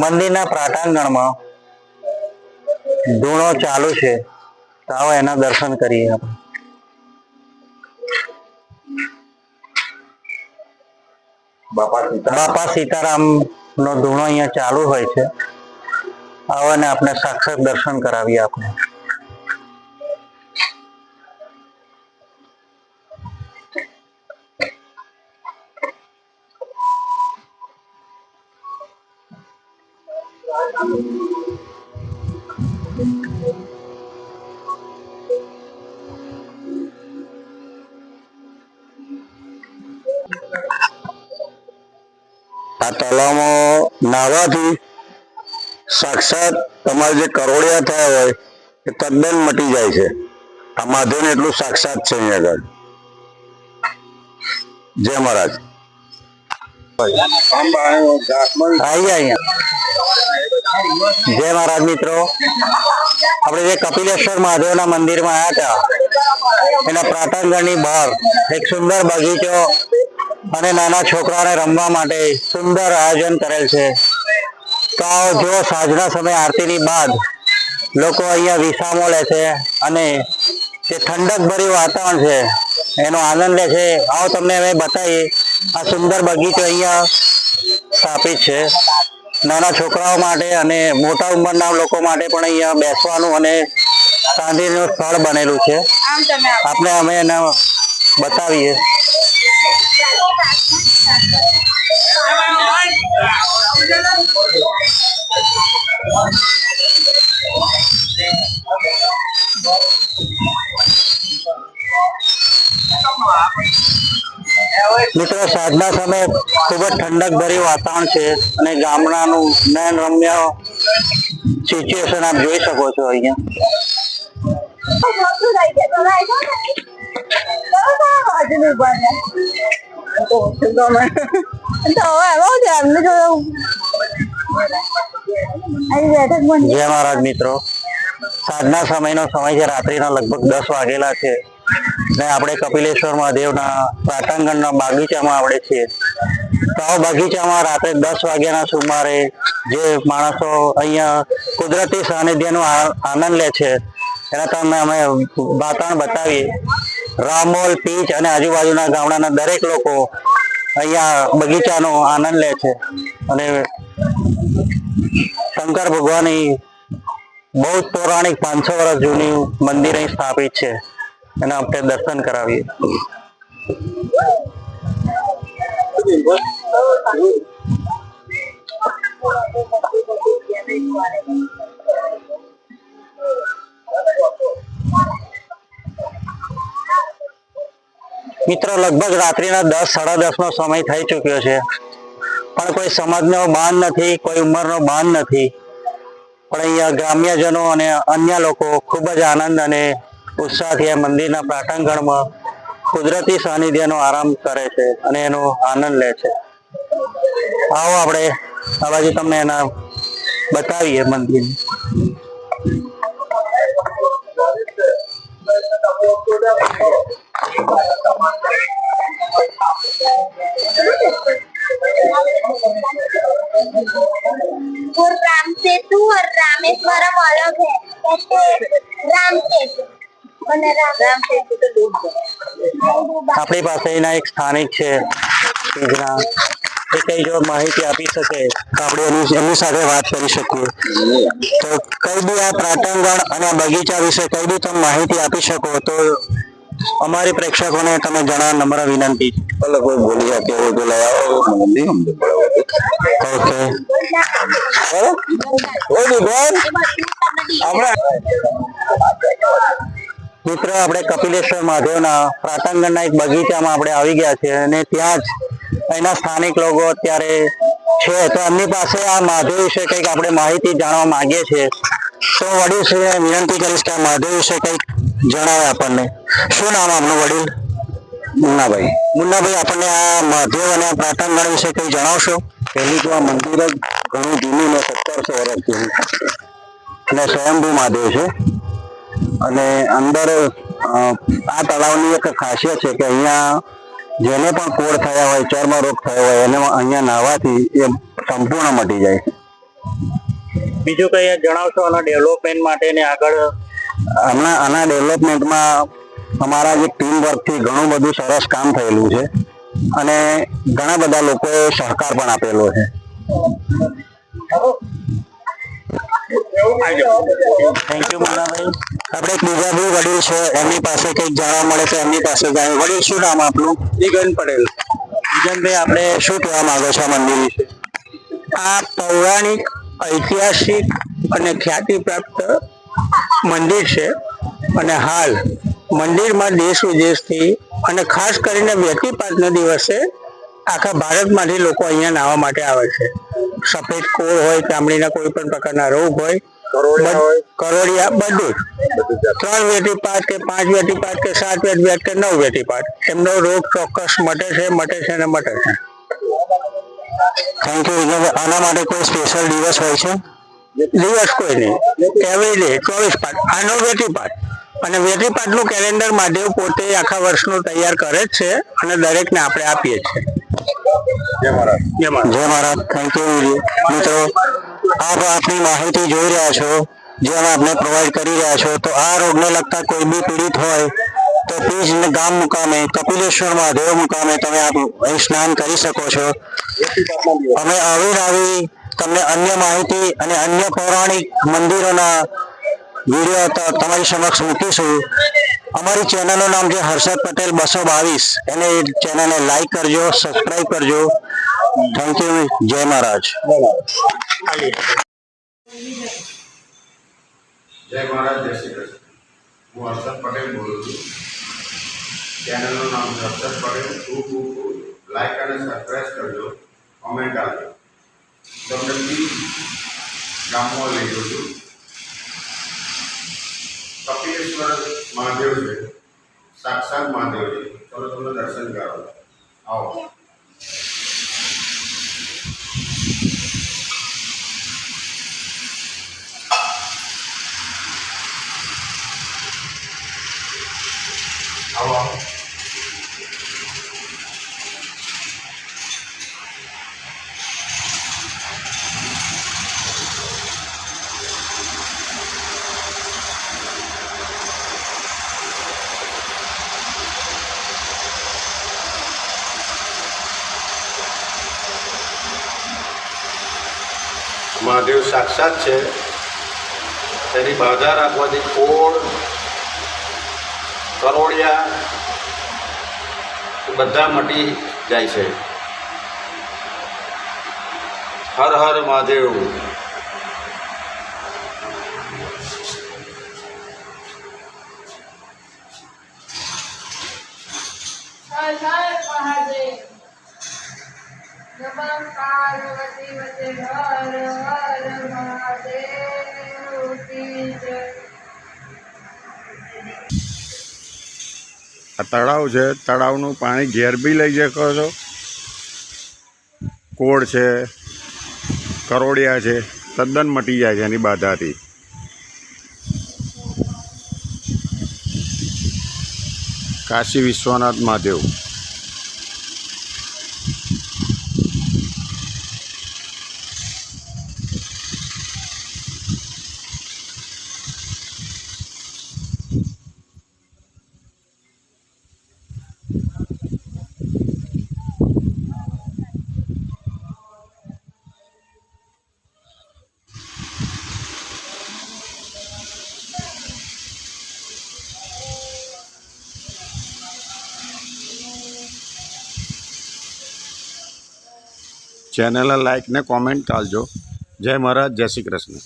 મંદિરના પ્રાંગણમાં ધૂણો ચાલુ છે, તો આવો એના દર્શન કરીએ આપણે. બાપા સીતારામ નો ધૂણો અહીંયા ચાલુ હોય છે. આવો ને આપણે સાક્ષાત દર્શન કરાવીએ આપણે. આ તળાવમાં નાહવાથી સાક્ષાત તમારે જે કરોડિયા થયા હોય એ તદ્દન મટી જાય છે. આ મહાદેવ એટલું સાક્ષાત છે અહીંયા આગળ. જય મહારાજ. જય મહારાજ મિત્રો, આપણે જે કપિલેશ્વર મહાદેવના મંદિરમાં આવ્યા હતા એના પ્રાંગણની બહાર એક સુંદર બગીચો અને નાના છોકરાઓને રમવા માટે સુંદર આયોજન કરેલ છે. તો જો સાંજના સમય આરતીની બાદ લોકો અહીંયા વિસામો લે છે અને જે ઠંડક ભર્યું વાતાવરણ છે એનો આનંદ લે છે. આવો તમને અમે બતાવીએ. આ સુંદર બગીચો અહીંયા સ્થાપિત છે નાના છોકરાઓ માટે અને મોટા ઉંમરના લોકો માટે પણ અહીંયા બેસવાનું અને શાંતિનું સ્થળ બનેલું છે. આપણે અમે એને બતાવીએ. મિત્રો, સાંજના સમયે ખૂબ જ ઠંડક ભર્યું વાતાવરણ છે અને ગામડાનું નયન રમ્ય સિચ્યુએશન આપ જોઈ શકો છો અહીંયા. જય મહારાજ મિત્રો, સાંજના સમયનો સમય છે, રાત્રિના લગભગ 10 વાગેલા છે ને આપણે કપિલેશ્વર મહાદેવના પ્રાંગણના બગીચામાં આપણે છીએ. તો આ બગીચામાં રાત્રે 10 વાગ્યાના સુમારે જે માણસો અહીંયા કુદરતી સાનિધ્યનો આનંદ લે છે એના તમને અમે વાતાવરણ બતાવીએ. રામોલ, પીચ અને આજુબાજુના ગામડાના દરેક લોકો અહીંયા બગીચાનો આનંદ લે છે અને શંકર ભગવાનની બહુ પૌરાણિક 500 વર્ષ જૂની મંદિર અહીં સ્થાપિત છે. એના આપણે દર્શન કરાવીએ. મિત્રો, લગભગ રાત્રિના 10, 10:30 નો સમય થઈ ચુક્યો છે, પણ કોઈ સમાજનો બાંધ નથી, કોઈ ઉંમરનો બાંધ નથી. પણ અહીંયા ગ્રામ્યજનો અને અન્ય લોકો ખૂબ જ આનંદ અને ઉત્સાહથી આ મંદિરના પ્રાંગણમાં કુદરતી સાનિધ્યનો આરામ કરે છે અને એનો આનંદ લે છે. આવો આપણે આ બાજુ તમને એના બતાવીએ મંદિર. राम सेतु और रामेश्वरम अलग है. राम सेतु આપણી પાસે એના એક સ્થાનિક છે એ કઈ જો માહિતી આપી શકે તો આપણે એની સાથે વાત કરી શકીએ. તો કઈ બી આ પ્રાંગણ અને આ બગીચા વિશે કઈ બી તમે માહિતી આપી શકો તો અમારી પ્રેક્ષકોને તમે જણાવવા નમ્ર વિનંતી. અલગ કોઈ બોલી શકે એવું તો લઈ આવો. મને નહીં સમજ પડે. મિત્રો, આપણે કપિલેશ્વર મહાદેવના પ્રાંગણના એક બગીચામાં આપણે આવી ગયા છે અને ત્યાં જ અહીંના સ્થાનિક લોકો અત્યારે છે. તો એમની પાસે આ મહાદેવ વિશે કંઈક આપણે માહિતી જાણવા માંગીએ છીએ. તો વડીલશ્રીને વિનંતી કરીશ કે આ મહાદેવ વિશે કંઈક જણાવે આપણને. શું નામ આપનું વડીલ? મુન્નાભાઈ. મુન્નાભાઈ, આપણને આ મહાદેવ અને આ પ્રાંગણ વિશે કંઈ જણાવશો? પહેલી તો આ મંદિર જ ઘણું જૂનું ને 1700 વર્ષ જૂનું અને સ્વયંભૂ મહાદેવ છે. અને અંદર આ તળાવની એક ખાસિયત છે કે અહીંયા જેને પણ કોડ થયા હોય, ચર્મ રોગ થયો હોય એને અહીંયા નાહવાથી એ સંપૂર્ણ મટી જાય. બીજું કઈ જણાવશો આના ડેવલપમેન્ટ માટે ને આગળ? હમણાં આના ડેવલપમેન્ટમાં અમારા જે ટીમ વર્કથી ઘણું બધું સરસ કામ થયેલું છે અને ઘણા બધા લોકોએ સહકાર પણ આપેલો છે. Thank you Munnabhai. આપણે એક બીજા બી વડીલ છે, એમની પાસે કંઈક જાણવા મળે તો એમની પાસે જાય. વડીલ, શું નામ આપનું? જીગન પટેલ. જીગનભાઈ, આપણે શું કહેવા માંગો છો આ મંદિર વિશે? આ પૌરાણિક, ઐતિહાસિક અને ખ્યાતિ પ્રાપ્ત મંદિર છે અને હાલ મંદિરમાં દેશ વિદેશથી અને ખાસ કરીને વ્યક્તિપાતના દિવસે આખા ભારતમાંથી લોકો અહીંયા નાહવા માટે આવે છે. સફેદ કોળ હોય, ચામડીના કોઈ પણ પ્રકારના રોગ હોય, કરોડિયા, બધું જ 3 વ્યક્તિપાત કે 5 વ્યક્તિપાત કે 7 વ્યક્તિપાત કે 9 વ્યક્તિપાત, એમનો રોગ ચોક્કસ મટે છે અને મટે છે. Thank you. આના માટે કોઈ સ્પેશિયલ દિવસ હોય છે? દિવસ કોઈ નહીં, એવરી ડે 24 પાઠ. આનો વ્યક્તિપાત અને વ્યક્તિપાતનું કેલેન્ડર મહાદેવ પોતે આખા વર્ષનું તૈયાર કરે જ છે અને દરેકને આપણે આપીએ છીએ. જય મહારાજ. જય મહારાજ. જય મહારાજ. Thank you. મિત્રો, આપ આપની માહિતી જોઈ રહ્યા છો, જે અમે આપને પ્રોવાઈડ કરી રહ્યા છો. તો આ રોગને લગતા કોઈ બી પીડિત હોય તો પ્લીઝ ગામ મુકામે, કપિલેશ્વર મહાદેવ મુકામે તમે આપ અહીં સ્નાન કરી શકો છો. અમે આવી તમને અન્ય માહિતી અને અન્ય પૌરાણિક મંદિરોના વિડીયો તમારી સમક્ષ મૂકીશું. અમારી ચેનલનું નામ છે હર્ષદ પટેલ 222. એને ચેનલને લાઈક કરજો, સબસ્ક્રાઈબ કરજો. Thank you. જય મહારાજ. જય મહારાજ, જય શ્રી કૃષ્ણ. હું હર્ષદ પટેલ બોલું છું. ચેનલનું નામ છે હર્ષદ પટેલ. લાઈક અને સબસ્ક્રાઈબ કરજો, કોમેન્ટ આપજો. તમને પ્લીઝ ગામમાં લઈ જઉં છું. કપિલેશ્વર મહાદેવ છે, સાક્ષાત મહાદેવ છે. ચલો તમને દર્શન કરો. આવો. આવો. મહાદેવ સાક્ષાત છે. તેની બાધા રાખવાથી કોળ, કરોડિયા બધા મટી જાય છે. હર હર મહાદેવ. હર હર મહાદેવ. નમઃ પાર્વતી વતે હર હર મહાદેવ કી જય. આ તળાવ છે, તળાવનું પાણી ઘેર બી લઈ શકો છો. કોળ છે, કરોડિયા છે, તદ્દન મટી જાય છે એની બાધાથી. કાશી વિશ્વનાથ મહાદેવ. ચેનલને લાઈક ને કોમેન્ટ કરજો. જય મહારાજ, જય શ્રી કૃષ્ણ.